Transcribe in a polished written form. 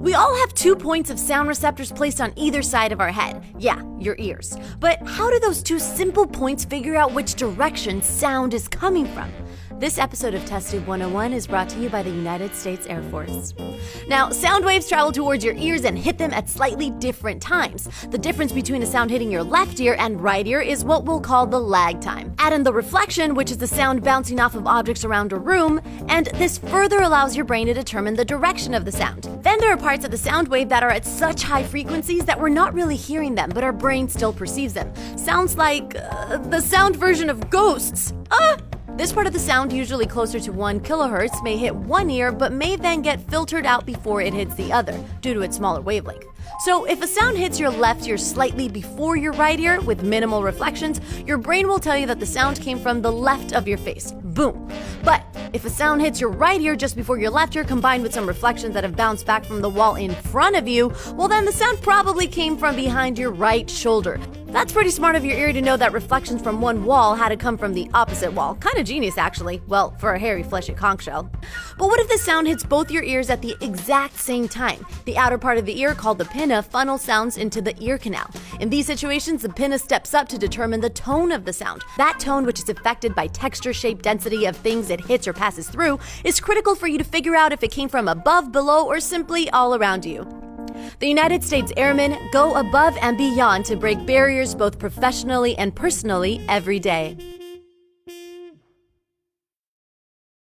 We all have 2 points of sound receptors placed on either side of our head. Yeah, your ears. But how do those 2 simple points figure out which direction sound is coming from? This episode of TestTube 101 is brought to you by the United States Air Force. Now, sound waves travel towards your ears and hit them at slightly different times. The difference between a sound hitting your left ear and right ear is what we'll call the lag time. Add in the reflection, which is the sound bouncing off of objects around a room, and this further allows your brain to determine the direction of the sound. Then there are parts of the sound wave that are at such high frequencies that we're not really hearing them, but our brain still perceives them. Sounds like the sound version of ghosts. This part of the sound, usually closer to 1 kilohertz, may hit one ear but may then get filtered out before it hits the other, due to its smaller wavelength. So if a sound hits your left ear slightly before your right ear with minimal reflections, your brain will tell you that the sound came from the left of your face. Boom. But if a sound hits your right ear just before your left ear combined with some reflections that have bounced back from the wall in front of you, well then the sound probably came from behind your right shoulder. That's pretty smart of your ear to know that reflections from one wall had to come from the opposite wall. Kinda genius, actually. Well, for a hairy, fleshy conch shell. But what if the sound hits both your ears at the exact same time? The outer part of the ear, called the pinna, funnels sounds into the ear canal. In these situations, the pinna steps up to determine the tone of the sound. That tone, which is affected by texture, shape, density of things it hits or passes through, is critical for you to figure out if it came from above, below, or simply all around you. The United States Airmen go above and beyond to break barriers both professionally and personally every day.